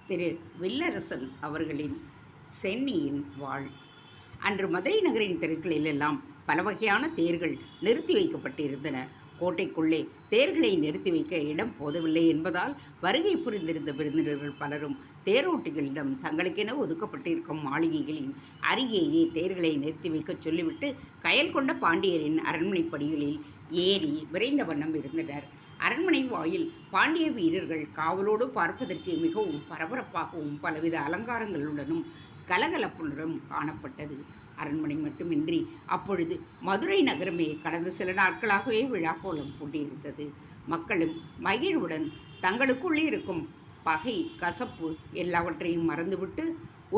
திரு வில்லரசன் அவர்களின் சென்னியின் வாழ். அன்று மதுரை நகரின் தெருக்களிலெல்லாம் பல வகையான தேர்கள் நிறுத்தி வைக்கப்பட்டிருந்தன. கோட்டைக்குள்ளே தேர்களை நிறுத்தி வைக்க இடம் போதவில்லை என்பதால் வருகை புரிந்திருந்த விருந்தினர்கள் பலரும் தேரோட்டிகளிடம் தங்களுக்கென ஒதுக்கப்பட்டிருக்கும் மாளிகைகளின் அருகேயே தேர்களை நிறுத்தி வைக்க சொல்லிவிட்டு கயல் கொண்ட பாண்டியரின் அரண்மனைப்படிகளில் ஏறி விரைந்த வண்ணம் இருந்தனர். அரண்மனை வாயில் பாண்டிய வீரர்கள் காவலோடு பார்ப்பதற்கு மிகவும் பரபரப்பாகவும் பலவித அலங்காரங்களுடனும் கலகலப்புடனும் காணப்பட்டது. அரண்மனை மட்டுமின்றி அப்பொழுது மதுரை நகரமே கடந்த சில நாட்களாகவே விழாக்கோலம் பூண்டியிருந்தது. மக்களும் மகிழ்வுடன் தங்களுக்குள்ளே இருக்கும் பகை கசப்பு எல்லாவற்றையும் மறந்துவிட்டு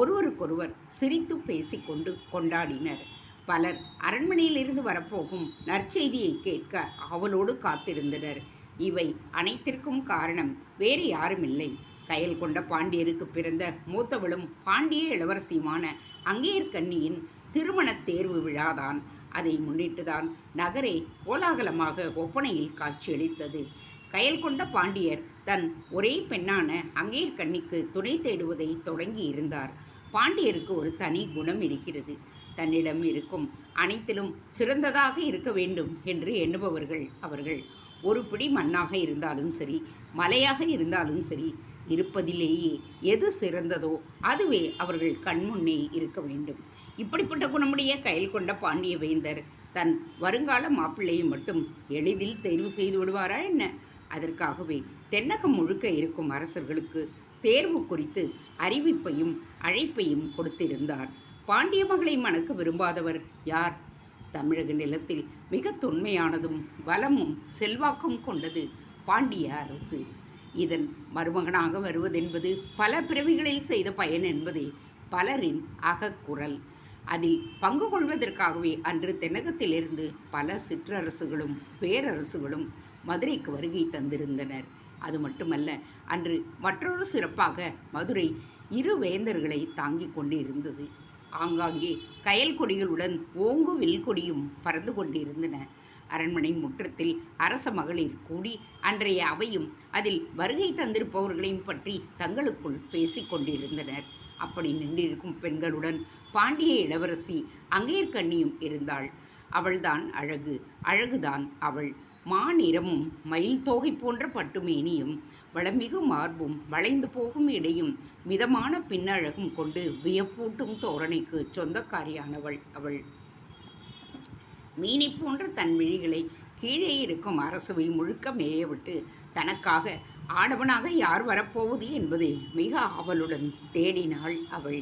ஒருவருக்கொருவர் சிரித்து பேசிக்கொண்டு கொண்டாடினர். பலர் அரண்மனையிலிருந்து வரப்போகும் நற்செய்தியை கேட்க ஆவலோடு காத்திருந்தனர். இவை அனைத்திற்கும் காரணம் வேறு யாருமில்லை, கயல் கொண்ட பாண்டியருக்கு பிறந்த மூத்தவளும் பாண்டிய இளவரசியுமான அங்கேயர்கண்ணியின் திருமண தேர்வு விழாதான். அதை முன்னிட்டுதான் நகரே கோலாகலமாக ஒப்பனையில் காட்சியளித்தது. கயல் கொண்ட பாண்டியர் தன் ஒரே பெண்ணான அங்கேயர்கண்ணிக்கு துணை தேடுவதை தொடங்கி இருந்தார். பாண்டியருக்கு ஒரு தனி குணம் இருக்கிறது. தன்னிடம் இருக்கும் அனைத்திலும் சிறந்ததாக இருக்க வேண்டும் என்று எண்ணுபவர்கள் அவர்கள். ஒரு பிடி மண்ணாக இருந்தாலும் சரி, மலையாக இருந்தாலும் சரி, இருப்பதிலேயே எது சிறந்ததோ அதுவே அவர்கள் கண்முன்னே இருக்க வேண்டும். இப்படிப்பட்ட குணமுடைய கயல் கொண்ட பாண்டிய வேந்தர் தன் வருங்கால மாப்பிள்ளையை மட்டும் எளிதில் தேர்வு செய்து விடுவாரா என்ன? அதற்காகவே தென்னகம் முழுக்க இருக்கும் அரசர்களுக்கு தேர்வு குறித்து அறிவிப்பையும் அழைப்பையும் கொடுத்திருந்தார். பாண்டிய மகளை மணக்க விரும்பாதவர் யார்? தமிழக நிலத்தில் மிக தொன்மையானதும் வளமும் செல்வாக்கும் கொண்டது பாண்டிய அரசு. இதன் மருமகனாக வருவதென்பது பல பிறவிகளில் செய்த பயன் என்பதே பலரின் அகக்குரல். அதில் பங்கு கொள்வதற்காகவே அன்று தென்னகத்திலிருந்து பல சிற்றரசுகளும் பேரரசுகளும் மதுரைக்கு வருகை தந்திருந்தனர். அது மட்டுமல்ல, அன்று மற்றொரு சிறப்பாக மதுரை இரு வேந்தர்களை தாங்கி கொண்டு இருந்தது. ஆங்காங்கே கயல் கொடிகளுடன் ஓங்கு வில்கொடியும் பறந்து கொண்டிருந்தன. அரண்மனை முற்றத்தில் அரச மகளிர் கூடி அன்றைய அவையும் அதில் வருகை தந்திருப்பவர்களையும் பற்றி தங்களுக்குள் பேசிக்கொண்டிருந்தனர். அப்படி நின்றிருக்கும் பெண்களுடன் பாண்டிய இளவரசி அங்கேயர்கண்ணியும் இருந்தாள். அவள்தான் அழகு, அழகுதான் அவள். மாநிறமும் மயில் தோகை போன்ற பட்டுமேனியும் வளமிகு மார்பும் வளைந்து போகும் இடையும் மிதமான பின்னழகும் கொண்டு வியப்பூட்டும் தோரணைக்கு சொந்தக்காரியானவள் அவள். மீனை போன்ற தன் விழிகளை கீழே இருக்கும் அரசவை முழுக்க மேயவிட்டு தனக்காக ஆடவனாக யார் வரப்போவது என்பதை மிக ஆவலுடன் தேடினாள் அவள்.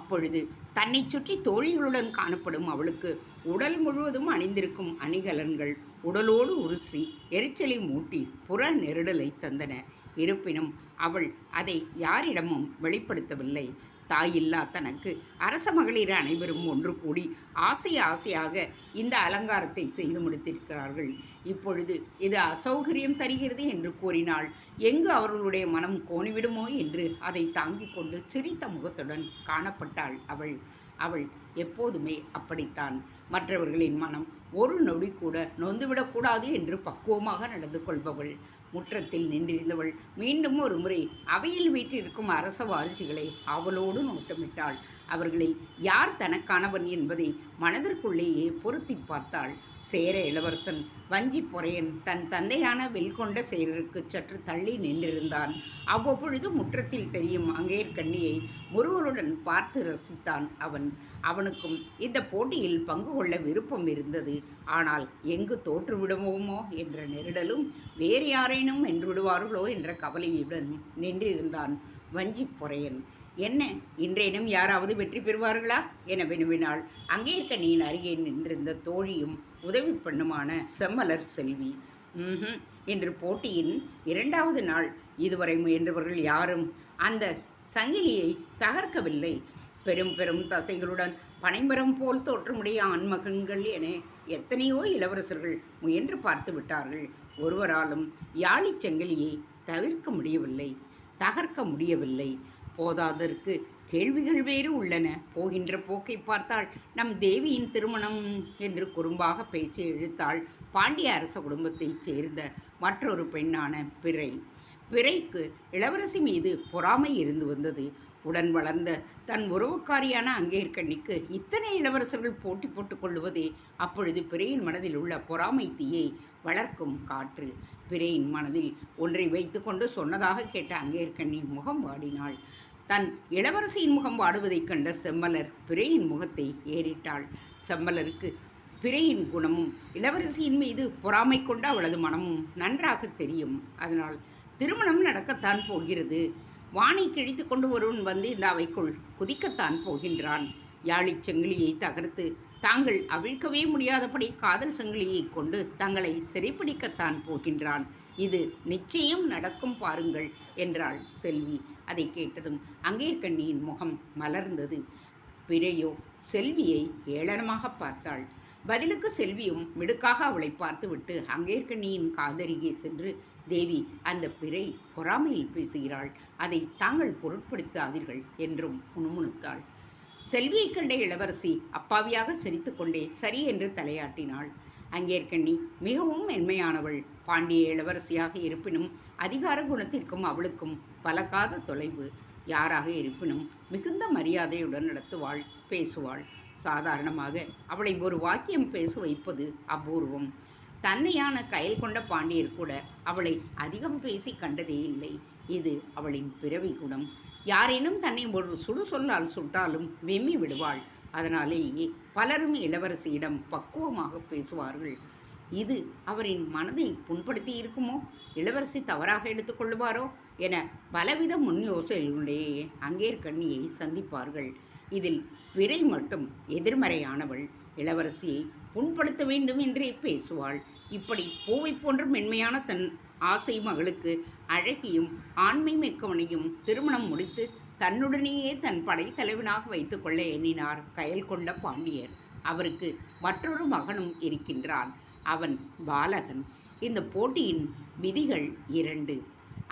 அப்பொழுது தன்னை சுற்றி தோழிகளுடன் காணப்படும் அவளுக்கு உடல் முழுவதும் அணிந்திருக்கும் அணிகலன்கள் உடலோடு உருசி எரிச்சலை மூட்டி புற நெருடலை தந்தன. இருப்பினும் அவள் அதை யாரிடமும் வெளிப்படுத்தவில்லை. தாயில்லா தனக்கு அரச மகளிர் அனைவரும் ஒன்று கூடி ஆசையாக இந்த அலங்காரத்தை செய்து முடித்திருக்கிறார்கள். இப்பொழுது இது அசௌகரியம் தருகிறது என்று கூறினால் எங்கு அவர்களுடைய மனம் கோணிவிடுமோ என்று அதை தாங்கிக் கொண்டு சிரித்த முகத்துடன் காணப்பட்டாள் அவள். அவள் எப்போதுமே அப்படித்தான். மற்றவர்களின் மனம் ஒரு நொடி கூட நொந்துவிடக்கூடாது என்று பக்குவமாக நடந்து கொள்பவள். முற்றத்தில் நின்றிருந்தவள் மீண்டும் ஒரு முறை அவையில் வீட்டிற்கும் அரச வாரிசுகளை அவளோடு நோட்டமிட்டாள். அவர்களில் யார் தனக்கானவன் என்பதை மனதிற்குள்ளேயே பொருத்தி பார்த்தாள். சேர இளவரசன் வஞ்சி பொறையன் தன் தந்தையான வெல்கொண்ட சேரருக்கு சற்று தள்ளி நின்றிருந்தான். அவ்வப்பொழுது முற்றத்தில் தெரியும் அங்கேயர்கண்ணியை முருகனுடன் பார்த்து ரசித்தான் அவன். அவனுக்கும் இந்த போட்டியில் பங்கு கொள்ள விருப்பம் இருந்தது. ஆனால் எங்கு தோற்றுவிடுவோமோ என்ற நெருடலும் வேறு யாரேனும் வென்று விடுவார்களோ என்ற கவலையுடன் நின்றிருந்தான் வஞ்சி பொறையன். என்ன, இன்றேனும் யாராவது வெற்றி பெறுவார்களா என வினவினாள் அங்கேயர்கண்ணியின் அருகே நின்றிருந்த தோழியும் உதவி பெண்ணுமான செம்மலர் செல்வி. இன்று போட்டியின் 2வது நாள். இதுவரை முயன்றவர்கள் யாரும் அந்த சங்கிலியை தகர்க்கவில்லை. பெரும் பெரும் தசைகளுடன் பனைமரம் போல் தோற்றமுடைய ஆண்மகன்கள் என எத்தனையோ இளவரசர்கள் முயன்று பார்த்து விட்டார்கள். ஒருவராலும் யாழிச் சங்கிலியை தவிர்க்க முடியவில்லை, தகர்க்க முடியவில்லை. போதாதற்கு கேள்விகள் வேறு உள்ளன. போகின்ற போக்கை பார்த்தால் நம் தேவியின் திருமணம் என்று குறும்பாக பேச்சை இழுத்தாள் பாண்டிய அரச குடும்பத்தைச் சேர்ந்த மற்றொரு பெண்ணான பிறை. பிறைக்கு இளவரசி மீது பொறாமை இருந்து வந்தது. உடன் வளர்ந்த தன் உறவுக்காரியான அங்கேற்கண்ணிக்கு இத்தனை இளவரசர்கள் போட்டி போட்டுக் கொள்ளுவதே அப்பொழுது பிறையின் மனதில் உள்ள பொறாமை தீயை வளர்க்கும் காற்று. பிறையின் மனதில் ஒன்றை வைத்து கொண்டு சொன்னதாக கேட்ட அங்கேற்கண்ணி முகம் வாடினாள். தன் இளவரசியின் முகம் வாடுவதைக் கண்ட செம்மலர் பிறையின் முகத்தை ஏறிட்டாள். செம்மலருக்கு பிறையின் குணமும் இளவரசியின் மீது பொறாமை கொண்ட அவளது மனமும் நன்றாக தெரியும். அதனால் திருமணம் நடக்கத்தான் போகிறது. வானை கிழித்து கொண்டு ஒருவன் வந்து இந்த அவைக்குள் குதிக்கத்தான் போகின்றான். யாழிச் சங்கிலியை தகர்த்து தாங்கள் அவிழ்க்கவே முடியாதபடி காதல் சங்கிலியை கொண்டு தங்களை சிறைப்பிடிக்கத்தான் போகின்றான். இது நிச்சயம் நடக்கும் பாருங்கள் என்றாள் செல்வி. அதை கேட்டதும் அங்கேற்கண்ணியின் முகம் மலர்ந்தது. பிறையோ செல்வியை ஏளனமாக பார்த்தாள். பதிலுக்கு செல்வியும் மிடுக்காக அவளை பார்த்துவிட்டு அங்கேற்கண்ணியின் காதருகே சென்று, தேவி, அந்த பிறை பொறாமையில் பேசுகிறாள், அதை தாங்கள் பொருட்படுத்தாதீர்கள் என்றும் முணுமுணுத்தாள். செல்வியை கண்ட இளவரசி அப்பாவியாக சிரித்து கொண்டே சரி என்று தலையாட்டினாள். அங்கேற்கண்ணி மிகவும் மென்மையானவள். பாண்டிய இளவரசியாக இருப்பினும் அதிகார குணத்திற்கும் அவளுக்கும் பலகாத தொலைவு. யாராக இருப்பினும் மிகுந்த மரியாதையுடன் நடத்துவாள், பேசுவாள். சாதாரணமாக அவளை ஒரு வாக்கியம் பேச வைப்பது அபூர்வம். தன்னையான கயல் கொண்ட பாண்டியர் கூட அவளை அதிகம் பேசி கண்டதே இல்லை. இது அவளின் பிறவி குணம். யாரேனும் தன்னை ஒரு சுடு சொல்லால் சுட்டாலும் வெம்மி விடுவாள். அதனாலேயே பலரும் இளவரசியிடம் பக்குவமாக பேசுவார்கள். இது அவரின் மனதை புண்படுத்தி இருக்குமோ, இளவரசி தவறாக எடுத்துக்கொள்ளுவாரோ என பலவித முன் யோசனைகளுடைய அங்கேற்கண்ணியை சந்திப்பார்கள். இதில் பிறை மட்டும் எதிர்மறையானவள். இளவரசியை புண்படுத்த வேண்டும் என்றே பேசுவாள். இப்படி பூவை போன்ற மென்மையான தன் ஆசை மகளுக்கு அழகியும் ஆண்மை மிக்கவனையும் திருமணம் முடித்து தன்னுடனேயே தன் படைத்தலைவனாக வைத்துக்கொள்ள எண்ணினார் கயல் கொண்ட பாண்டியர். அவருக்கு மற்றொரு மகனும் இருக்கின்றான். அவன் பாலகன். இந்த போட்டியின் விதிகள் 2.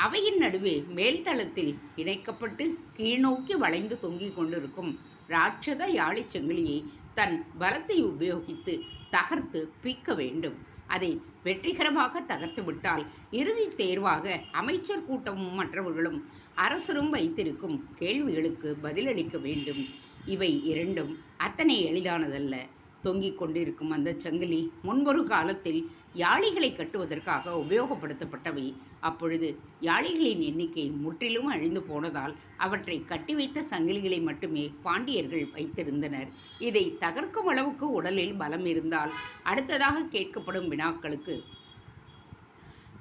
அவையின் நடுவே மேல்தளத்தில் இணைக்கப்பட்டு கீழ்நோக்கி வளைந்து தொங்கிக் கொண்டிருக்கும் ராட்சத யாழிச் சங்கிலியை தன் பலத்தை உபயோகித்து தகர்த்து பிக்க வேண்டும். அதை வெற்றிகரமாக தகர்த்து விட்டால் இறுதி தேர்வாக அமைச்சர் கூட்டமும் மற்றவர்களும் அரசரும் வைத்திருக்கும் கேள்விகளுக்கு பதிலளிக்க வேண்டும். இவை 2ம் அத்தனை எளிதானதல்ல. தொங்கிக் கொண்டிருக்கும் அந்த சங்கிலி முன்பொரு காலத்தில் யாழிகளை கட்டுவதற்காக உபயோகப்படுத்தப்பட்டவை. அப்பொழுது யாழிகளின் எண்ணிக்கை முற்றிலும் அழிந்து போனதால் அவற்றை கட்டி வைத்த சங்கிலிகளை மட்டுமே பாண்டியர்கள் வைத்திருந்தனர். இதை தகர்க்கும் அளவுக்கு உடலில் பலம் இருந்தால் அடுத்ததாக கேட்கப்படும் வினாக்களுக்கு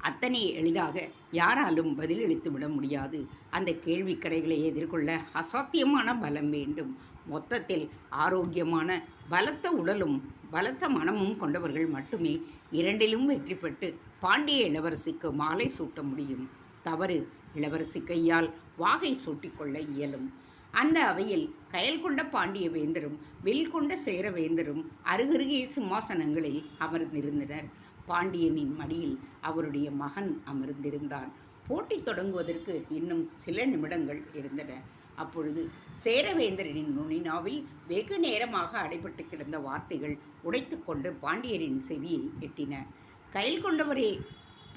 அத்தனை எளிதாக யாராலும் பதிலளித்து விட முடியாது. அந்த கேள்வி கடைகளை எதிர்கொள்ள அசாத்தியமான பலம் வேண்டும். மொத்தத்தில் ஆரோக்கியமான பலத்த உடலும் பலத்த மனமும் கொண்டவர்கள் மட்டுமே 2லும் வெற்றி பெற்று பாண்டிய இளவரசிக்கு மாலை சூட்ட முடியும். தவறு இளவரசி கையால் வாகை சூட்டிக்கொள்ள இயலும். அந்த அவையில் கயல் கொண்ட பாண்டிய வேந்தரும் வில் கொண்ட சேர வேந்தரும் அருகருகே சிம்மாசனங்களில் அமர்ந்திருந்தனர். பாண்டியனின் மடியில் அவருடைய மகன் அமர்ந்திருந்தான். போட்டி தொடங்குவதற்கு இன்னும் சில நிமிடங்கள் இருந்தன. அப்பொழுது சேரவேந்தரின் நுனினாவில் வெகு நேரமாக அடைபட்டு கிடந்த வார்த்தைகள் உடைத்து கொண்டு பாண்டியரின் செவியை எட்டின. கயல் கொண்டவரே,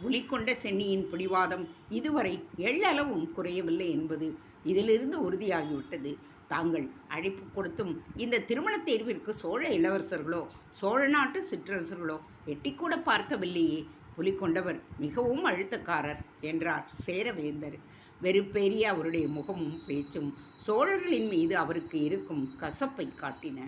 புலி கொண்ட சென்னியின் பிடிவாதம் இதுவரை எள்ளளவும் குறையவில்லை என்பது இதிலிருந்து உறுதியாகிவிட்டது. தாங்கள் அழைப்பு கொடுத்தும் இந்த திருமணத் தேர்விற்கு சோழ இளவரசர்களோ சோழ நாட்டு சிற்றரசர்களோ எட்டிக்கூட பார்க்கவில்லையே. புலி கொண்டவர் மிகவும் அழுத்தக்காரர் என்றார் சேரவேந்தர். வெறுப்பேறிய அவருடைய முகமும் பேச்சும் சோழர்களின் மீது அவருக்கு இருக்கும் கசப்பை காட்டின.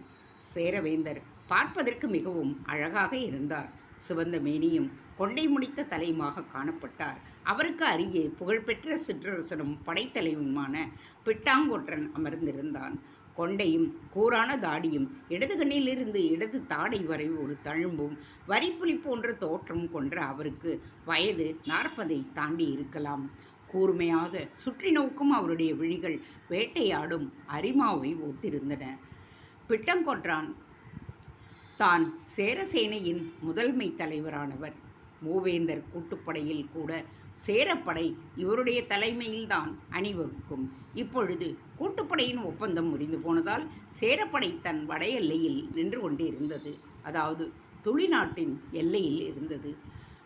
சேரவேந்தர் பார்ப்பதற்கு மிகவும் அழகாக இருந்தார். சிவந்த மேனியும் கொண்டை முடித்த தலையுமாக காணப்பட்டார். அவருக்கு அருகே புகழ்பெற்ற சிற்றரசனும் படைத்தலைவனுமான பிட்டாங்கொற்றன் அமர்ந்திருந்தான். கொண்டையும் கூரான தாடியும் இடது கண்ணிலிருந்து இடது தாடை வரை ஒரு தழும்பும் வரிப்புலி போன்ற தோற்றம் கொன்ற அவருக்கு வயது 40ஐ தாண்டி இருக்கலாம். கூர்மையாக சுற்றி நோக்கும் அவருடைய விழிகள் வேட்டையாடும் அரிமாவை ஒத்திருந்தன. பிட்டங்கொற்றான் தான் சேரசேனையின் முதன்மை தலைவரானவர். மூவேந்தர் கூட்டுப்படையில் கூட சேரப்படை இவருடைய தலைமையில்தான் அணிவகுக்கும். இப்பொழுது கூட்டுப்படையின் ஒப்பந்தம் முறிந்து போனதால் சேரப்படை தன் வட எல்லையில் நின்று கொண்டிருந்தது. அதாவது துளி நாட்டின் எல்லையில் இருந்தது.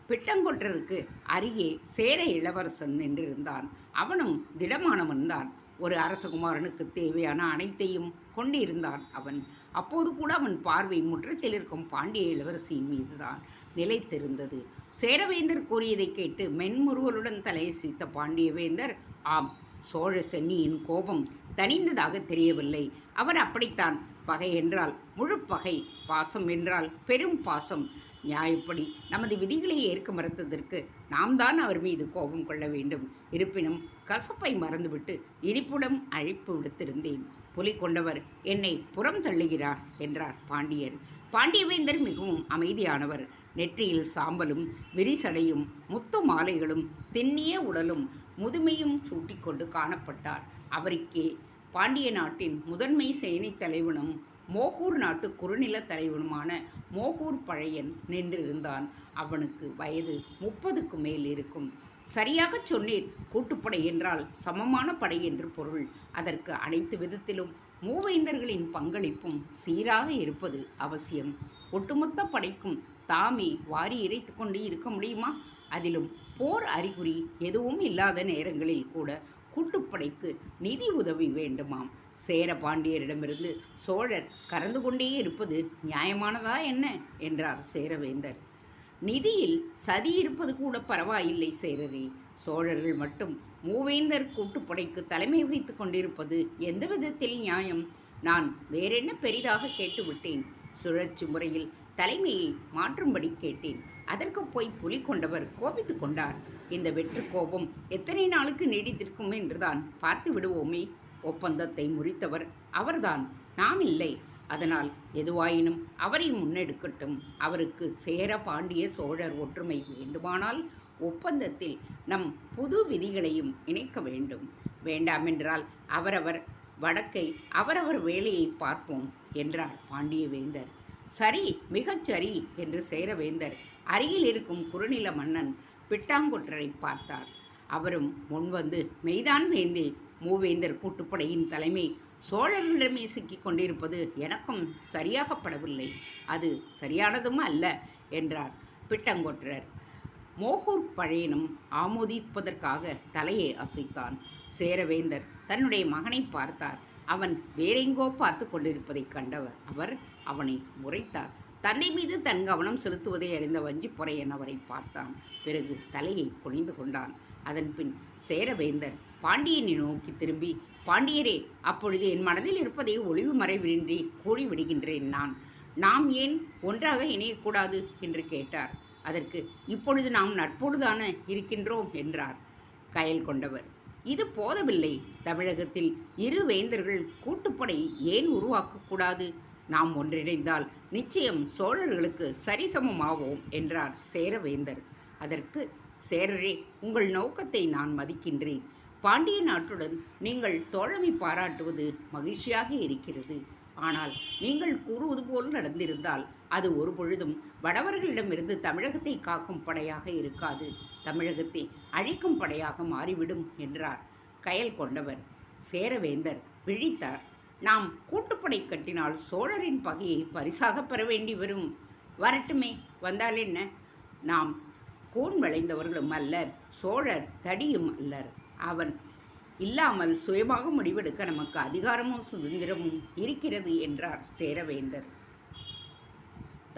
பிட்டங்கொற்றருக்கு அருகே சேர இளவரசன் நின்றிருந்தான். அவனும் திடமானவன்தான். ஒரு அரசகுமாரனுக்கு தேவையான அனைத்தையும் கொண்டிருந்தான் அவன். அப்போது கூட அவன் பார்வை முற்றத்தில் இருக்கும் பாண்டிய இளவரசியின் மீதுதான் நிலைத்திருந்தது. சேரவேந்தர் கூறியதை கேட்டு மென்முறுவலுடன் தலையசைத்த பாண்டியவேந்தர், ஆம், சோழ சென்னியின் கோபம் தணிந்ததாக தெரியவில்லை. அவர் அப்படித்தான். பகை என்றால் முழு பகை, பாசம் என்றால் பெரும் பாசம். நியாயப்படி நமது விதிகளை ஏற்க மறுத்ததற்கு நாம் தான் அவர் மீது கோபம் கொள்ள வேண்டும். இருப்பினும் கசப்பை மறந்துவிட்டு இனிப்புடன் அழைப்பு விடுத்திருந்தேன். புலி கொண்டவர் என்னை புறம் தள்ளுகிறார் என்றார் பாண்டியர். பாண்டியவேந்தர் மிகவும் அமைதியானவர். நெற்றியில் சாம்பலும் விரிசடையும் முத்து மாலைகளும் திண்ணிய உடலும் முதுமையும் சூட்டிக்கொண்டு காணப்பட்டார். அவருக்கே பாண்டிய நாட்டின் முதன்மை சேனை தலைவனும் மோகூர் நாட்டு குறுநில தலைவனுமான மோகூர் பழையன் நின்றிருந்தான். அவனுக்கு வயது 30க்கு மேல் இருக்கும். சரியாகச் சொன்னீர். கூட்டுப்படை என்றால் சமமான படை என்று பொருள். அதற்கு அனைத்து விதத்திலும் மூவேந்தர்களின் பங்களிப்பும் சீராக இருப்பது அவசியம். ஒட்டுமொத்த படைக்கும் தாமே வாரி இறைத்து கொண்டு இருக்க முடியுமா? அதிலும் போர் அறிகுறி எதுவும் இல்லாத நேரங்களில் கூட கூட்டுப்படைக்கு நிதி உதவி வேண்டுமாம். சேர பாண்டியரிடமிருந்து சோழர் கறந்து கொண்டே இருப்பது நியாயமானதா என்ன என்றார் சேரவேந்தர். நிதியில் சதி இருப்பது கூட பரவாயில்லை சேரரே. சோழர்கள் மட்டும் மூவேந்தர் கூட்டுப்படைக்கு தலைமை வகித்து கொண்டிருப்பது எந்த விதத்தில் நியாயம்? நான் வேறென்ன பெரிதாக கேட்டுவிட்டேன்? சுழற்சி முறையில் தலைமையை மாற்றும்படி கேட்டேன். அதற்கு போய் புலி கொண்டவர் கோபித்து கொண்டார். இந்த வெற்று கோபம் எத்தனை நாளுக்கு நீடித்திருக்கும் என்றுதான் பார்த்து விடுவோமே. ஒப்பந்தத்தை முறித்தவர் அவர்தான், நாம் இல்லை. அதனால் எதுவாயினும் அவரை முன்னெடுக்கட்டும். அவருக்கு சேர பாண்டிய சோழர் ஒற்றுமை வேண்டுமானால் ஒப்பந்தத்தில் நம் புது விதிகளையும் இணைக்க வேண்டும். வேண்டாமென்றால் அவரவர் வடக்கை அவரவர் வேலையை பார்ப்போம் என்றார் பாண்டியவேந்தர். சரி, மிகச்சரி என்று சேரவேந்தர் அருகில் இருக்கும் குறுநில மன்னன் பிட்டாங்கொற்றரை பார்த்தார். அவரும் முன்வந்து, மெய்தான் வேந்தே, மூவேந்தர் கூட்டுப்படையின் தலைமை சோழர்களிடமே சிக்கிக் கொண்டிருப்பது எனக்கும் சரியாகப்படவில்லை. அது சரியானதும் அல்ல என்றார் பிட்டங்கொற்றர். மோகூர் பழையனும் ஆமோதிப்பதற்காக தலையை அசைத்தான். சேரவேந்தர் தன்னுடைய மகனை பார்த்தார். அவன் வேறெங்கோ பார்த்து கொண்டிருப்பதைக் கண்டவர் அவர் அவனை முறைத்தார். தன்னை மீது தன் கவனம் செலுத்துவதை அறிந்த வஞ்சிப்பொறையன் அவரை பார்த்தான். பிறகு தலையை குனிந்து கொண்டான். அதன்பின் சேரவேந்தர் பாண்டியனை நோக்கி திரும்பி, பாண்டியரே, அப்பொழுது என் மனதில் இருப்பதை ஒளிவு மறைவின்றி கூறிவிடுகின்றேன். நாம் ஏன் ஒன்றாக இணையக்கூடாது என்று கேட்டார். அதற்கு, இப்பொழுது நாம் நட்போடுதான இருக்கின்றோம் என்றார் கயல் கொண்டவர். இது போதவில்லை. தமிழகத்தில் இரு வேந்தர்கள் கூட்டுப்படை ஏன் உருவாக்கக்கூடாது? நாம் ஒன்றிணைந்தால் நிச்சயம் சோழர்களுக்கு சரிசமமாவோம் என்றார் சேரவேந்தர். அதற்கு, சேரரே, உங்கள் நோக்கத்தை நான் மதிக்கின்றேன். பாண்டிய நாட்டுடன் நீங்கள் தோழமை பாராட்டுவது மகிழ்ச்சியாக இருக்கிறது. ஆனால் நீங்கள் கூறுவது போல் நடந்திருந்தால் அது ஒரு பொழுதும் வடவர்களிடமிருந்து தமிழகத்தை காக்கும் படையாக இருக்காது, தமிழகத்தை அழிக்கும் படையாக மாறிவிடும் என்றார் கயல் கொண்டவர். சேரவேந்தர் விழித்தார். நாம் கூட்டுப்படை கட்டினால் சோழரின் பகையை பரிசாக பெற வேண்டி வரும். வரட்டுமே, வந்தால் என்ன? நாம் கூன் விளைந்தவர்களும் அல்லர், சோழர் தடியும் அல்லர். அவன் இல்லாமல் சுயமாக முடிவெடுக்க நமக்கு அதிகாரமும் சுதந்திரமும் இருக்கிறது என்றார் சேரவேந்தர்.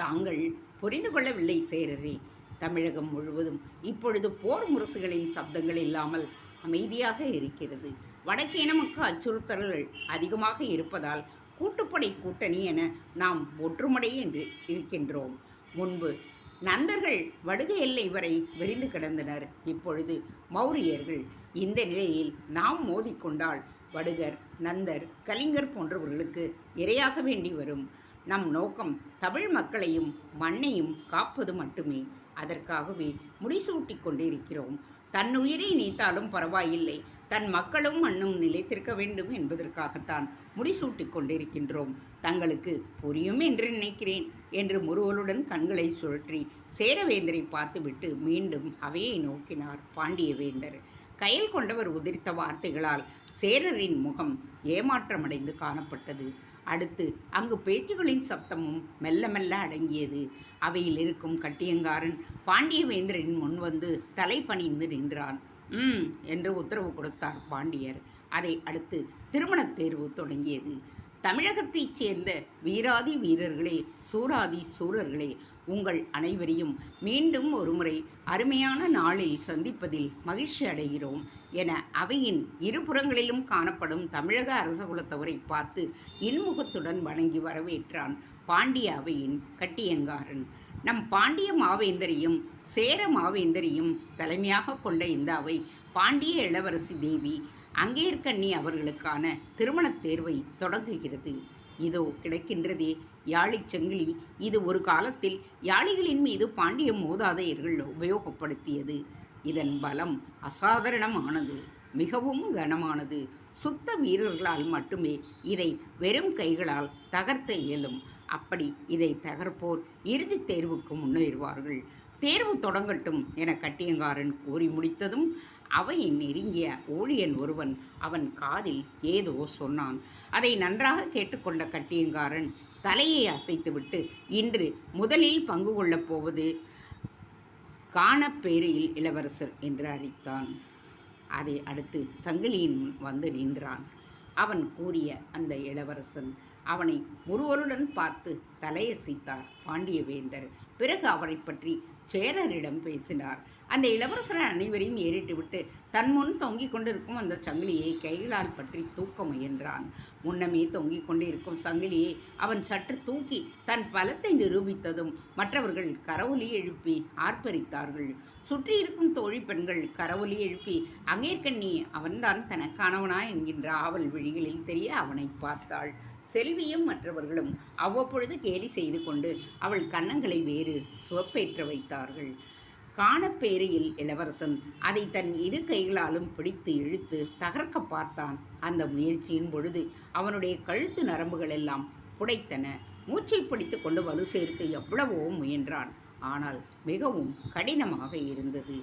தாங்கள் புரிந்து கொள்ளவில்லை சேரரே. தமிழகம் முழுவதும் இப்பொழுது போர் முரசுகளின் சப்தங்கள் இல்லாமல் அமைதியாக இருக்கிறது. வடக்கே நமக்கு அச்சுறுத்தல்கள் அதிகமாக இருப்பதால் கூட்டுப்படை கூட்டணி என நாம் ஒற்றுமடை என்று இருக்கின்றோம். முன்பு நந்தர்கள் வடுக எல்லை வரை விரிந்து கிடந்தனர். இப்பொழுது மௌரியர்கள். இந்த நிலையில் நாம் மோதிக்கொண்டால் வடுகர், நந்தர், கலிங்கர் போன்றவர்களுக்கு இரையாக வேண்டி வரும். நம் நோக்கம் தமிழ் மக்களையும் மண்ணையும் காப்பது மட்டுமே. அதற்காகவே முடிசூட்டி கொண்டிருக்கிறோம். தன் உயிரை நீத்தாலும் பரவாயில்லை, தன் மக்களும் மண்ணும் நிலைத்திருக்க வேண்டும் என்பதற்காகத்தான் முடிசூட்டி கொண்டிருக்கின்றோம். தங்களுக்கு புரியும் என்று நினைக்கிறேன் என்று முறுவலுடன் கண்களை சுழற்றி சேரவேந்தரை பார்த்துவிட்டு மீண்டும் அவையை நோக்கினார் பாண்டியவேந்தர். கயல் கொண்டவர் உதிர்த்த வார்த்தைகளால் சேரரின் முகம் ஏமாற்றமடைந்து காணப்பட்டது. அடுத்து அங்கு பேச்சுகளின் சப்தமும் மெல்ல மெல்ல அடங்கியது. அவையில் இருக்கும் கட்டியங்காரன் பாண்டியவேந்தரின் முன் வந்து தலை பணிந்து நின்றான். என்று உத்தரவு கொடுத்தார் பாண்டியர். அதை அடுத்து திருமணத் தேர்வு தொடங்கியது. தமிழகத்தைச் சேர்ந்த வீராதி வீரர்களே, சூராதி சூரர்களே, உங்கள் அனைவரையும் மீண்டும் ஒருமுறை அருமையான நாளில் சந்திப்பதில் மகிழ்ச்சி அடைகிறோம் என அவையின் இருபுறங்களிலும் காணப்படும் தமிழக அரசகுலத்தவரை பார்த்து இன்முகத்துடன் வணங்கி வரவேற்றான் பாண்டிய அவையின் கட்டியங்காரன். நம் பாண்டிய மாவேந்தரையும் சேர மாவேந்தரையும் தலைமையாக கொண்ட இந்த அவை பாண்டிய இளவரசி தேவி அங்கேற்கண்ணி அவர்களுக்கான திருமணத் தேர்வை தொடங்குகிறது. இதோ கிடைக்கின்றதே யாழிச் சங்கிலி. இது ஒரு காலத்தில் யாழிகளின் மீது பாண்டிய மூதாதையர்கள் உபயோகப்படுத்தியது. இதன் பலம் அசாதாரணமானது, மிகவும் கனமானது. சுத்த வீரர்களால் மட்டுமே இதை வெறும் கைகளால் தகர்த்த இயலும். அப்படி இதை தகர்ப்போர் இறுதித் தேர்வுக்கு முன்னேறுவார்கள். தேர்வு தொடங்கட்டும் என கட்டியங்காரன் கூறி முடித்ததும் அவையின் நெருங்கிய ஊழியன் ஒருவன் அவன் காதில் ஏதோ சொன்னான். அதை நன்றாக கேட்டுக்கொண்ட கட்டியங்காரன் தலையை அசைத்துவிட்டு, இன்று முதலில் பங்கு கொள்ளப் போவது காணப்பேரியில் இளவரசர் என்று அறிவித்தான். அதை அடுத்து சங்கிலியின் வந்து நின்றான். அவன் கூறிய அந்த இளவரசன் அவனை ஒருவருடன் பார்த்து தலையசைத்தார் பாண்டியவேந்தர். பிறகு அவரை பற்றி சேரரிடம் பேசினார். அந்த இளவரசர் அனைவரையும் ஏறிட்டுவிட்டு தன் முன் தொங்கிக் கொண்டிருக்கும் அந்த சங்கிலியை கைகளால் பற்றி தூக்க முயன்றான். முன்னமே தொங்கிக் கொண்டிருக்கும் சங்கிலியை அவன் சற்று தூக்கி தன் பலத்தை நிரூபித்ததும் மற்றவர்கள் கரவொலி எழுப்பி ஆர்ப்பரித்தார்கள். சுற்றியிருக்கும் தோழி பெண்கள் கரவொலி எழுப்பி அங்கேற்கண்ணி அவன்தான் தனக்கானவனா என்கின்ற ஆவல் விழிகளில் தெரிய அவனை பார்த்தாள். செல்வியும் மற்றவர்களும் அவ்வப்பொழுது கேலி செய்து கொண்டு அவள் கன்னங்களை வேறு சுவப்பேற்ற வைத்தார்கள். காணப்பேரியில் இளவரசன் அதை தன் இரு கைகளாலும் பிடித்து இழுத்து தகர்க்க பார்த்தான். அந்த முயற்சியின் பொழுது அவனுடைய கழுத்து நரம்புகள் எல்லாம் புடைத்தன. மூச்சை பிடித்து கொண்டு வலு சேர்த்து எவ்வளவோ முயன்றான். ஆனால் மிகவும் கடினமாக இருந்தது.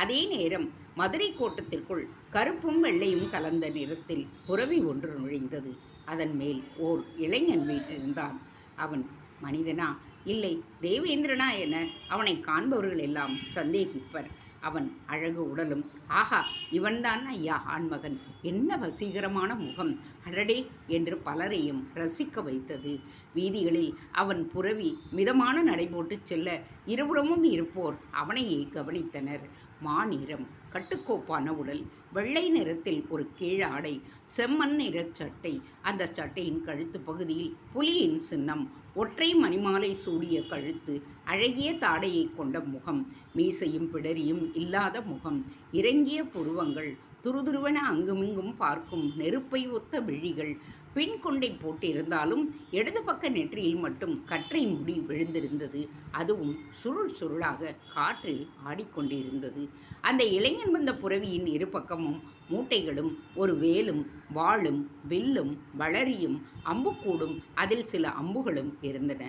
அதே நேரம் மதுரை கோட்டத்திற்குள் கருப்பும் வெள்ளையும் கலந்த நிறத்தில் புறவி ஒன்று நுழைந்தது. அதன் மேல் ஓர் இளைஞன் வீற்றிருந்தான். அவன் மனிதனா இல்லை தேவேந்திரனா என அவனை காண்பவர்கள் எல்லாம் சந்தேகிப்பர். அவன் அழகு உடலும், ஆஹா இவன்தான் ஐயா ஆண்மகன், என்ன வசீகரமான முகம், அடடே என்று பலரையும் ரசிக்க வைத்தது. வீதிகளில் அவன் புரவி மிதமான நடைபோட்டு செல்ல இருபுறமும் இருப்போர் அவனையே கவனித்தனர். மாநிறம், கட்டுக்கோப்பான உடல், வெள்ளை நிறத்தில் ஒரு கீழாடை, செம்மண் நிற சட்டை. அந்த சட்டையின் கழுத்து பகுதியில் புலியின் சின்னம், ஒற்றை மணிமாலை சூடிய கழுத்து, அழகிய தாடையை கொண்ட முகம், மீசையும் பிடரியும் இல்லாத முகம், இறங்கிய புருவங்கள், துருதுருவென அங்குமிங்கும் பார்க்கும் நெருப்பை ஒத்த விழிகள். பின் கொண்டை போட்டிருந்தாலும் இடது பக்க நெற்றியில் மட்டும் கற்றை முடி விழுந்திருந்தது. அதுவும் சுருள் சுருளாக காற்றில் ஆடிக்கொண்டிருந்தது. அந்த இளைஞன் வந்த புரவியின் இரு பக்கமும் மூட்டைகளும் ஒரு வேலும் வாளும் வில்லும் வளரியும் அம்புக்கூடும் அதில் சில அம்புகளும் இருந்தன.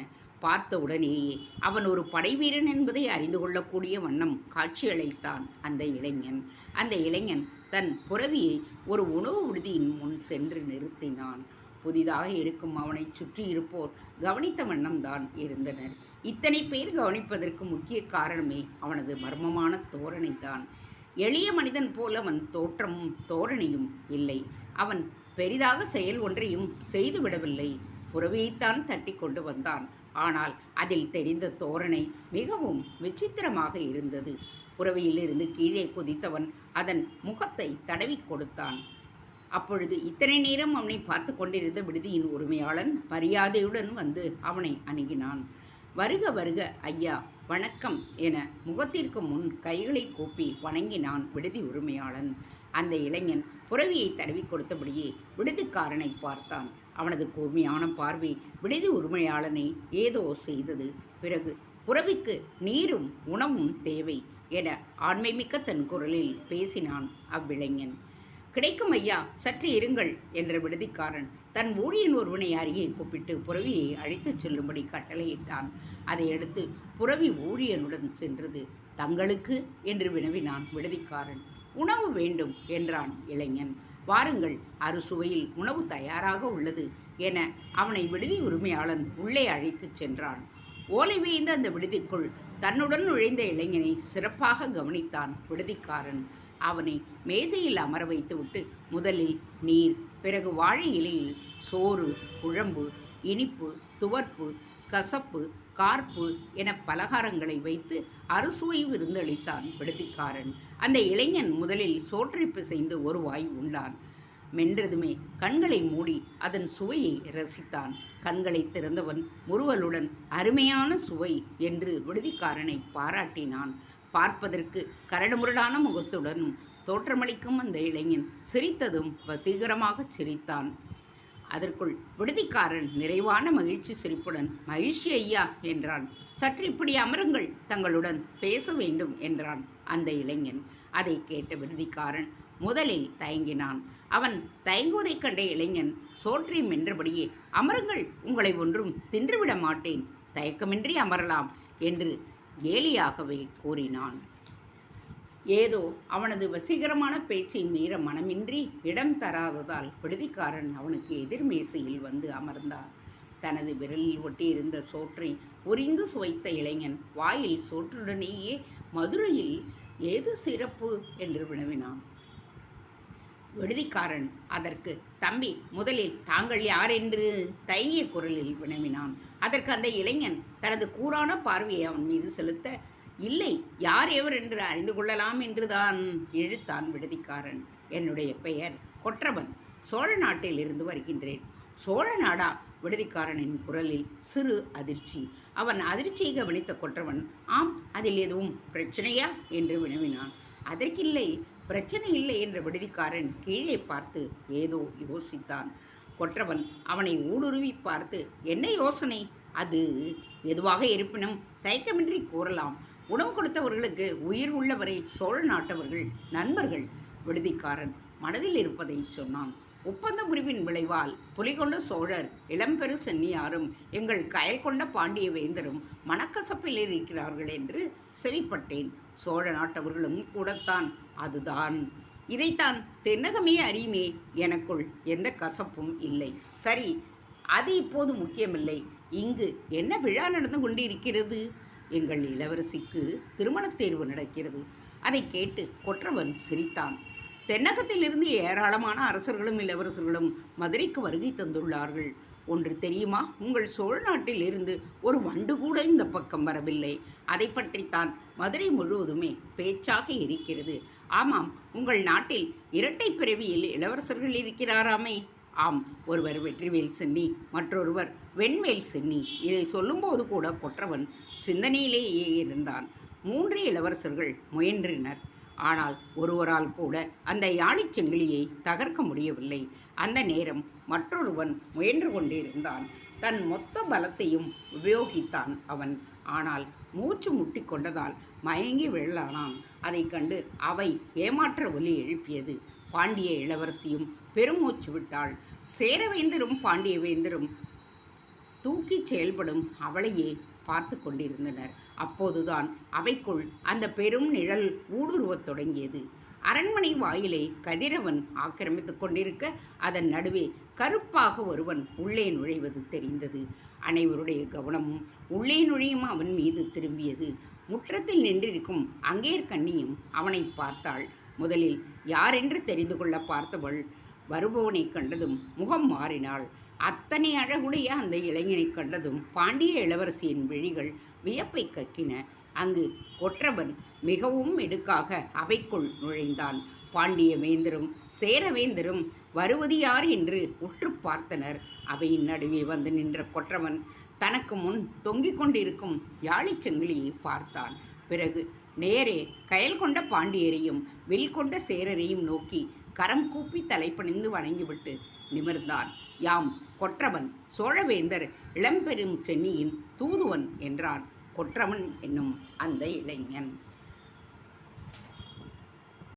பார்த்த உடனேயே அவன் ஒரு படைவீரன் என்பதை அறிந்து கொள்ளக்கூடிய வண்ணம் காட்சியளித்தான் அந்த இளைஞன். அந்த இளைஞன் தன் புரவியை ஒரு உணவு விடுதியின் முன் சென்று நிறுத்தினான். புதிதாக இருக்கும் அவனை சுற்றி இருப்போர் கவனித்த வண்ணம்தான் இருந்தனர். இத்தனை பேர் கவனிப்பதற்கு முக்கிய காரணமே அவனது மர்மமான தோரணை தான். எளிய மனிதன் போல் அவன் தோற்றமும் தோரணையும் இல்லை. அவன் பெரிதாக செயல் ஒன்றையும் செய்துவிடவில்லை. புரவியைத்தான் தட்டி கொண்டு வந்தான். ஆனால் அதில் தெரிந்த தோரணை மிகவும் விசித்திரமாக இருந்தது. புரவியிலிருந்து கீழே குதித்தவன் அதன் முகத்தை தடவி கொடுத்தான். அப்பொழுது இத்தனை நேரம் அவனை பார்த்து கொண்டிருந்த விடுதியின் உரிமையாளன் மரியாதையுடன் வந்து அவனை அணுகினான். வருக வருக ஐயா, வணக்கம் என முகத்திற்கு முன் கைகளை கூப்பி வணங்கினான் விடுதி உரிமையாளன். அந்த இளைஞன் புரவியை தடவி கொடுத்தபடியே விடுதிக்காரனை பார்த்தான். அவனது கூர்மையான பார்வை விடுதி உரிமையாளனை ஏதோ செய்தது. பிறகு புரவிக்கு நீரும் உணவும் தேவை என ஆண்மைமிக்க தன் குரலில் பேசினான் அவ்விளைஞன். கிடைக்கும் ஐயா, சற்று இருங்கள் என்ற விடுதிக்காரன் தன் ஊழியன் ஒருவனை அருகே கூப்பிட்டு புரவியை அழைத்துச் செல்லும்படி கட்டளையிட்டான். அதையடுத்து புரவி ஊழியனுடன் சென்றது. தங்களுக்கு என்று வினவினான் விடுதிக்காரன். உணவு வேண்டும் என்றான் இளைஞன். வாருங்கள், அறுசுவையில் உணவு தயாராக உள்ளது என அவனை விடுதி உரிமையாளன் உள்ளே அழைத்துச் சென்றான். ஓலை வேய்ந்த அந்த விடுதிக்குள் தன்னுடன் நுழைந்த இளைஞனை சிறப்பாக கவனித்தான் விடுதிக்காரன். அவனை மேசையில் அமர வைத்துவிட்டு முதலில் நீர், பிறகு வாழை இலையில் சோறு, குழம்பு, இனிப்பு, துவர்ப்பு, கசப்பு, கார்ப்பு என பலகாரங்களை வைத்து அறுசுவை விருந்தளித்தான் விடுதிக்காரன். அந்த இளைஞன் முதலில் சோற்றை பிசைந்து ஒரு வாய் உண்டான். மென்றதுமே கண்களை மூடி அதன் சுவையை ரசித்தான். கண்களை திறந்தவன் முறுவலுடன் அருமையான சுவை என்று விடுதிக்காரனை பாராட்டினான். பார்ப்பதற்கு கரடுமுரடான முகத்துடனும் தோற்றமளிக்கும் அந்த இளைஞன் சிரித்ததும் வசீகரமாகச் சிரித்தான். அதற்குள் விடுதிக்காரன் நிறைவான மகிழ்ச்சி சிரிப்புடன், "மகிழ்ச்சி ஐயா" என்றான். "சற்று இப்படி அமருங்கள், தங்களுடன் பேச வேண்டும்" என்றான் அந்த இளைஞன். அதை கேட்ட விடுதிக்காரன் முதலில் தயங்கினான். அவன் தயங்குவதைக் கண்ட இளைஞன் சோற்றை மென்றபடியே, "அமருங்கள், உங்களை ஒன்றும் தின்றுவிட மாட்டேன், தயக்கமின்றி அமரலாம்" என்று கேலியாகவே கூறினான். ஏதோ அவனது வசீகரமான பேச்சை மீற மனமின்றி இடம் தராததால் விடுதிக்காரன் அவனுக்கு எதிர்மேசையில் வந்து அமர்ந்தான். தனது விரலில் ஒட்டியிருந்த சோற்றை உரிந்து சுவைத்த இளைஞன் வாயில் சோற்றுடனேயே, "மதுரையில் ஏது சிறப்பு?" என்று வினவினான். விடுதிக்காரன் அதற்கு, "தம்பி, முதலில் தாங்கள் யார்?" என்று தயங்கிய குரலில் வினவினான். அதற்கு அந்த இளைஞன் தனது கூரான பார்வையை அவன் மீது செலுத்த, "இல்லை, யார் எவர் என்று அறிந்து கொள்ளலாம் என்றுதான்" இழுத்தான் விடுதிக்காரன். "என்னுடைய பெயர் கொற்றவன், சோழ நாட்டில் இருந்து வருகின்றேன்." "சோழ நாடா?" விடுதிக்காரனின் குரலில் சிறு அதிர்ச்சி. அவன் அதிர்ச்சியை கவனித்த கொற்றவன், "ஆம், அதில் எதுவும் பிரச்சனையா?" என்று வினவினான். "அதற்கில்லை, பிரச்சனை இல்லை" என்ற விடுதிக்காரன் கீழே பார்த்து ஏதோ யோசித்தான். கொற்றவன் அவனை ஊடுருவி பார்த்து, "என்ன யோசனை?" "அது எதுவாக இருப்பினும் தயக்கமின்றி கூறலாம். உணவு கொடுத்தவர்களுக்கு உயிர் உள்ளவரை சோழ நாட்டவர்கள் நண்பர்கள்." விடுதிக்காரன் மனதில் இருப்பதை சொன்னான். "ஒப்பந்த முறிவின் விளைவால் புலிகொண்ட சோழர், இளம்பெரு சென்னியாரும், எங்கள் கயல் கொண்ட பாண்டிய வேந்தரும் மனக்கசப்பில் இருக்கிறார்கள் என்று செவிப்பட்டேன். சோழ நாட்டவர்களும் கூடத்தான். அதுதான். இதைத்தான் தென்னகமே அறியுமே. எனக்குள் எந்த கசப்பும் இல்லை. சரி, அது இப்போது முக்கியமில்லை. இங்கு என்ன விழா நடந்து கொண்டிருக்கிறது?" "எங்கள் இளவரசிக்கு திருமணத் தேர்வு நடக்கிறது." அதை கேட்டு கொற்றவன் சிரித்தான். "தென்னகத்திலிருந்து ஏராளமான அரசர்களும் இளவரசர்களும் மதுரைக்கு வருகை தந்துள்ளார்கள். ஒன்று தெரியுமா? உங்கள் சோழ நாட்டில் இருந்து ஒரு வண்டு கூட இந்த பக்கம் வரவில்லை. அதை பற்றித்தான் மதுரை முழுவதுமே பேச்சாக இருக்கிறது." "ஆமாம், உங்கள் நாட்டில் இரட்டை பிறவியில் இளவரசர்கள் இருக்கிறாராமே?" "ஆம், ஒருவர் வெற்றிவேல் சென்னி, மற்றொருவர் வெண்வேல் சென்னி." இதை சொல்லும்போது கூட கொற்றவன் சிந்தனையிலேயே இருந்தான். 3 இளவரசர்கள் முயன்றனர். ஆனால் ஒருவரால் கூட அந்த யாழிச் செங்கிலியை தகர்க்க முடியவில்லை. அந்த நேரம் மற்றொருவன் முயன்று கொண்டிருந்தான். தன் மொத்த பலத்தையும் உபயோகித்தான் அவன். ஆனால் மூச்சு முட்டி கொண்டதால் மயங்கி விழலானான். அதை கண்டு அவை ஏமாற்ற ஒலி எழுப்பியது. பாண்டிய இளவரசியும் பெருமூச்சு விட்டாள். சேரவேந்தரும் பாண்டியவேந்தரும் தூக்கிச் செயல்படும் அவளையே பார்த்து கொண்டிருந்தனர். அப்போதுதான் அவைக்குள் அந்த பெரும் நிழல் ஊடுருவத் தொடங்கியது. அரண்மனை வாயிலை கதிரவன் ஆக்கிரமித்து கொண்டிருக்க அதன் நடுவே கருப்பாக ஒருவன் உள்ளே நுழைவது தெரிந்தது. அனைவருடைய கவனமும் உள்ளே நுழையும் அவன் மீது திரும்பியது. முற்றத்தில் நின்றிருக்கும் அங்கேற்கண்ணியும் அவனை பார்த்தாள். முதலில் யாரென்று தெரிந்து கொள்ள பார்த்தவள் வருபவனை கண்டதும் முகம் மாறினாள். அத்தனை அழகுடைய அந்த இளைஞனை கண்டதும் பாண்டிய இளவரசியின் விழிகள் வியப்பை கக்கின. அங்கு கொற்றவன் மிகவும் மெடுக்காக அவைக்குள் நுழைந்தான். பாண்டிய வேந்தரும் சேரவேந்தரும் வருவது யார் என்று உற்று பார்த்தனர். அவையின் நடுவே வந்து நின்ற கொற்றவன் தனக்கு முன் தொங்கிக் கொண்டிருக்கும் யாழிச் சங்கிலியை பார்த்தான். பிறகு நேரே கயல் கொண்ட பாண்டியரையும் வில் கொண்ட சேரரையும் நோக்கி கரம் கூப்பி தலைப்பணிந்து வணங்கிவிட்டு நிமிர்ந்தான். "யாம் கொற்றவன், சோழவேந்தர் இளம்பெரும் சென்னியின் தூதுவன்" என்றான் கொற்றவன் என்னும் அந்த இளைஞன்.